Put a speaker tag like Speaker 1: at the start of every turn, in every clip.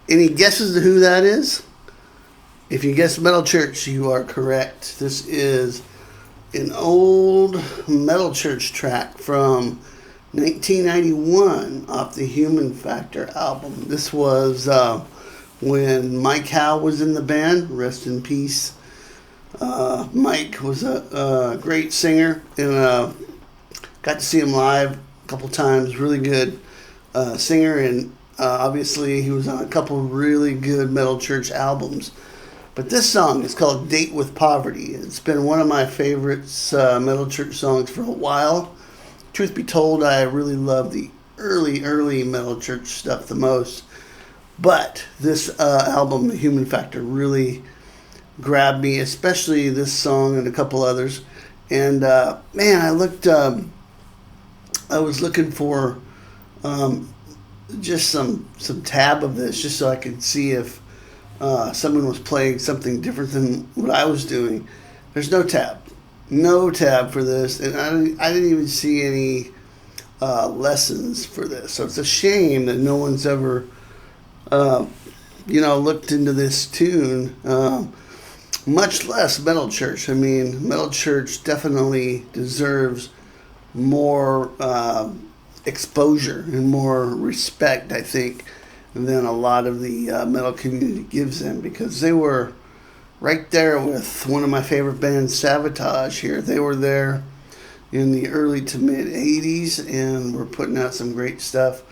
Speaker 1: Any guesses to who that is? If you guessed Metal Church, you are correct. This is an old Metal Church track from 1991 off the Human Factor album. This was when Mike Howe was in the band. Rest in peace. Mike was a great singer, and got to see him live a couple times. Really good singer, and obviously he was on a couple really good Metal Church albums. But this song is called Date with Poverty. It's been one of my favorites Metal Church songs for a while. Truth be told, I really love the early Metal Church stuff the most. But this album, The Human Factor, really grabbed me, especially this song and a couple others. And man, I was looking for just some tab of this, just so I could see if someone was playing something different than what I was doing. There's no tab for this, and I didn't even see any lessons for this. So it's a shame that no one's ever looked into this tune, much less Metal Church. I mean, Metal Church definitely deserves more exposure and more respect, I think, than a lot of the metal community gives them, because they were right there with one of my favorite bands, Sabotage, here. They were there in the early to mid 80s and were putting out some great stuff.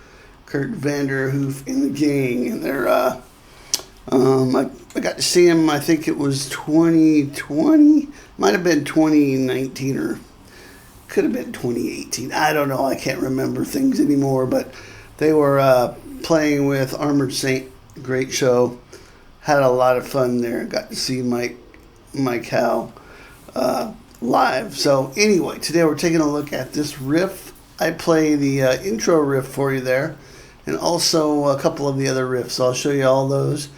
Speaker 1: Kurt Vanderhoof and the gang, and they're I got to see him, I think it was 2020, might have been 2019, or could have been 2018. I don't know, I can't remember things anymore, but they were playing with Armored Saint. Great show. Had a lot of fun there. Got to see Mike Howe live. So anyway, today we're taking a look at this riff. I play the intro riff for you there, and also a couple of the other riffs. So I'll show you all those.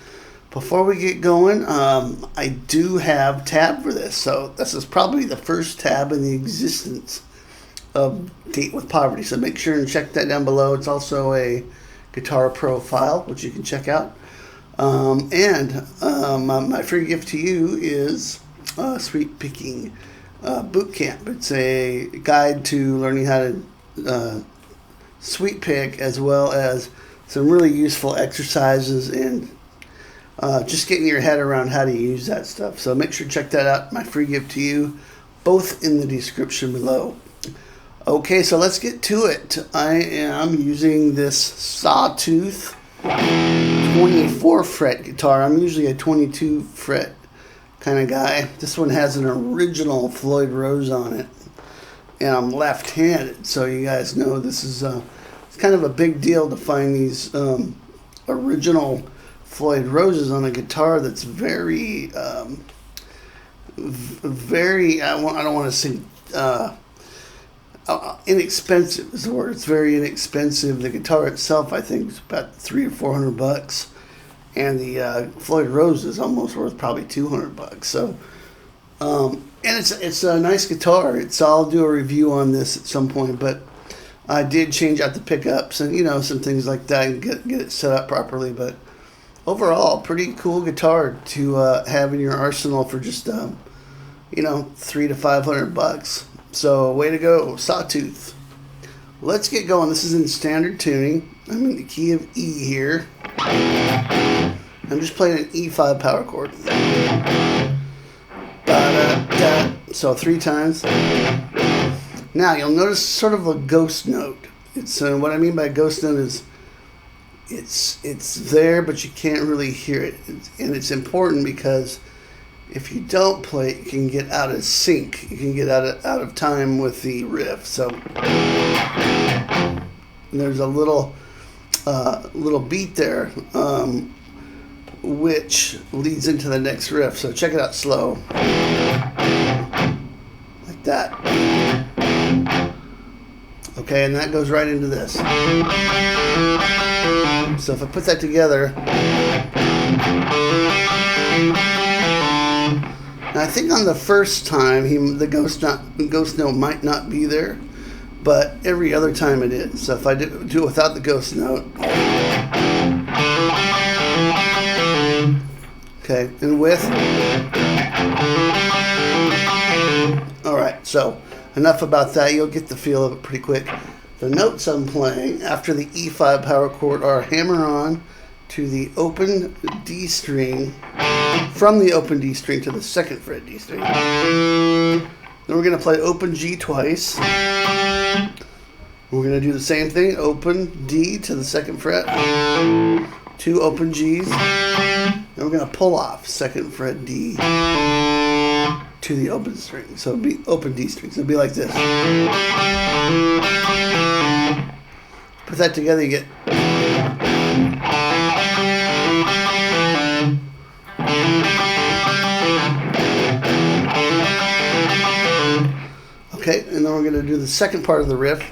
Speaker 1: Before we get going, I do have tab for this. So this is probably the first tab in the existence of Date with Poverty. So make sure and check that down below. It's also a guitar profile, which you can check out. My free gift to you is Sweet Picking Boot Camp. It's a guide to learning how to sweet pick, as well as some really useful exercises and just getting your head around how to use that stuff. So make sure to check that out. My free gift to you, both in the description below. Okay, so let's get to it. I am using this Sawtooth 24 fret guitar. I'm usually a 22 fret kind of guy. This one has an original Floyd Rose on it, and I'm left-handed, so you guys know this is it's kind of a big deal to find these original Floyd Roses on a guitar that's very I don't want to say inexpensive is the word. It's very inexpensive. The guitar itself, I think, is about $300 or $400, and the Floyd Rose is almost worth probably $200. So, and it's a nice guitar. I'll do a review on this at some point, but I did change out the pickups and some things like that and get it set up properly. But overall, pretty cool guitar to have in your arsenal for just $300 to $500. So, way to go, Sawtooth. Let's get going. This is in standard tuning. I'm in the key of E here. I'm just playing an E5 power chord. Da-da-da. So 3 times. Now, you'll notice sort of a ghost note. It's what I mean by ghost note is it's there, but you can't really hear it. And it's important because if you don't play it, you can get out of sync. You can get out of time with the riff. So there's a little beat there, which leads into the next riff. So check it out slow, like that. Okay, and that goes right into this. So if I put that together. I think on the first time, the ghost note might not be there, but every other time it is. So if I do it without the ghost note, Okay, and with. All right, so enough about that. You'll get the feel of it pretty quick. The notes I'm playing after the E5 power chord are hammer on to the open D string, from the open D string to the second fret D string. Then we're going to play open G twice. We're going to do the same thing, open D to the second fret, 2 open Gs, and we're going to pull off second fret D to the open string. So it'll be open D string. So it'll be like this. Put that together, you get. Okay, and then we're going to do the second part of the riff.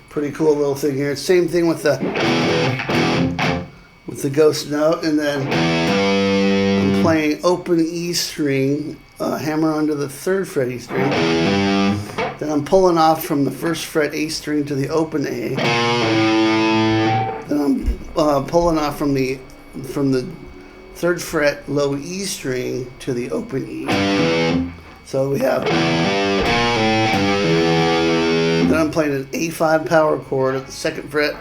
Speaker 1: Pretty cool little thing here. Same thing with the ghost note, and then I'm playing open E string, hammer onto the third fret E string. Then I'm pulling off from the first fret A string to the open A. Then I'm pulling off from the third fret low E string to the open E. So we have. Then I'm playing an A5 power chord at the second fret,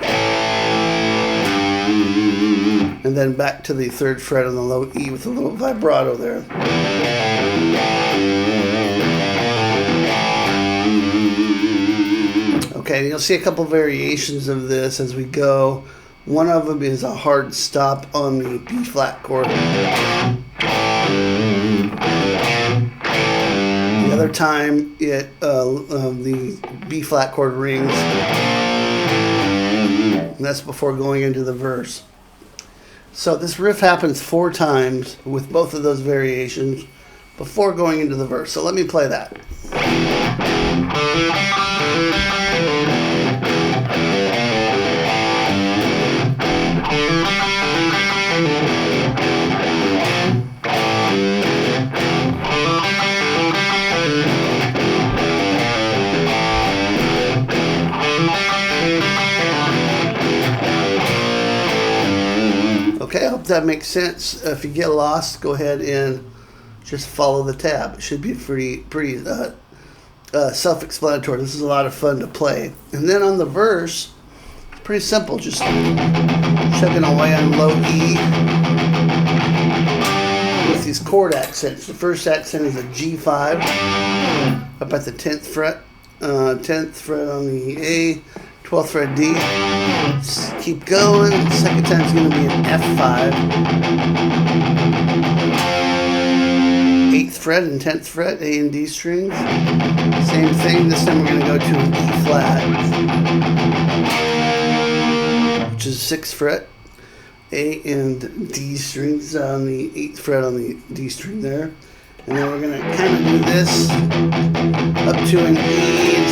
Speaker 1: and then back to the third fret on the low E with a little vibrato there. Okay, and you'll see a couple variations of this as we go. One of them is a hard stop on the B flat chord. The other time, the B flat chord rings. And that's before going into the verse. So this riff happens 4 times with both of those variations before going into the verse. So let me play that. Okay, I hope that makes sense. If you get lost, go ahead and just follow the tab. It should be pretty self-explanatory. This is a lot of fun to play. And then on the verse, it's pretty simple. Just chugging away on low E with these chord accents. The first accent is a G5 up at the 10th fret. 10th fret on the A, 12th fret D. Just keep going. The second time is going to be an F5. 8th fret and 10th fret, A and D strings. Same thing. This time we're going to go to an E flat, which is 6th fret, A and D strings on the 8th fret on the D string there. And then we're going to kind of do this up to an E and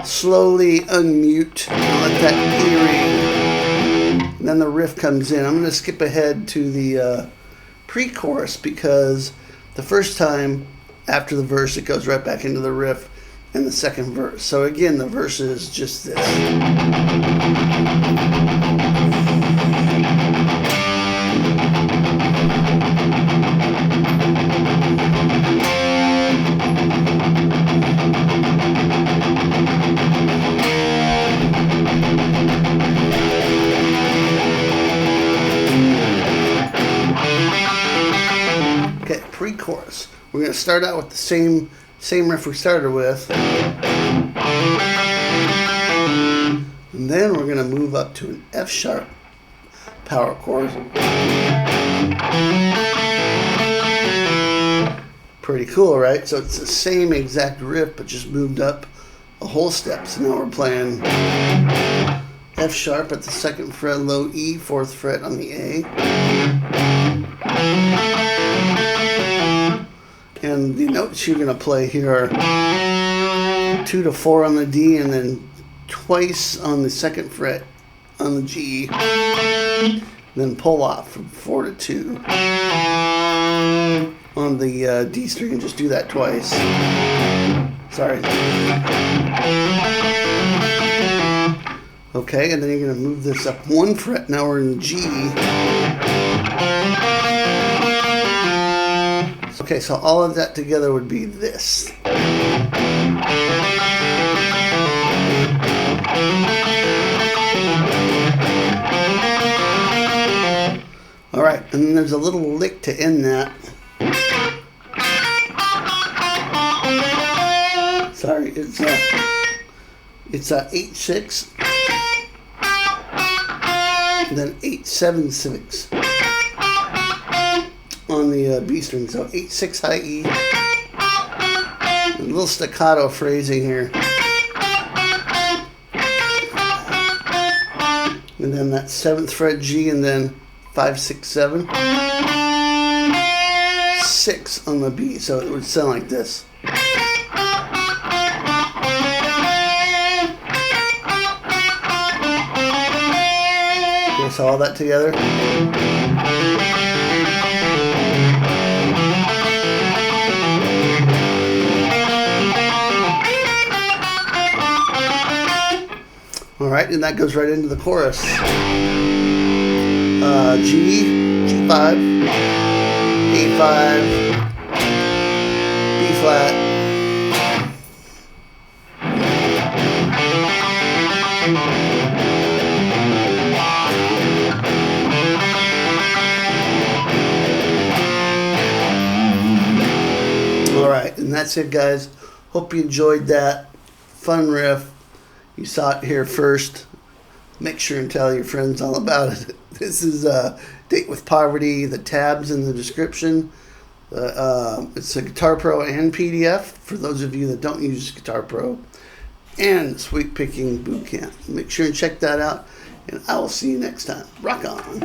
Speaker 1: slowly unmute and let that E ring. And then the riff comes in. I'm going to skip ahead to the pre-chorus because the first time after the verse it goes right back into the riff in the second verse. So again, the verse is just this. Okay, pre-chorus. We're going to start out with the same riff we started with. And then we're going to move up to an F sharp power chord. Pretty cool, right? So it's the same exact riff, but just moved up a whole step. So now we're playing F sharp at the second fret, low E, 4th fret on the A. And the notes you're going to play here are 2 to 4 on the D, and then twice on the second fret on the G. Then pull off from 4 to 2 on the D string, and just do that twice. Sorry. Okay, and then you're going to move this up 1 fret. Now we're in G. Okay, so all of that together would be this. All right, and then there's a little lick to end that. Sorry, it's 8/6, then 8/7/6 on the B string. So 8/6 high E. A little staccato phrasing here, and then that 7th fret G, and then 5, 6, 7, 6 on the B. So it would sound like this. Okay, so all that together. All right, and that goes right into the chorus. G, G5, A5, B flat, all right, and that's it, guys. Hope you enjoyed that fun riff. You saw it here first. Make sure and tell your friends all about it. This is Date with Poverty. The tabs in the description. It's a Guitar Pro and PDF for those of you that don't use Guitar Pro, and Sweep Picking Bootcamp. Make sure and check that out, and I will see you next time. Rock on.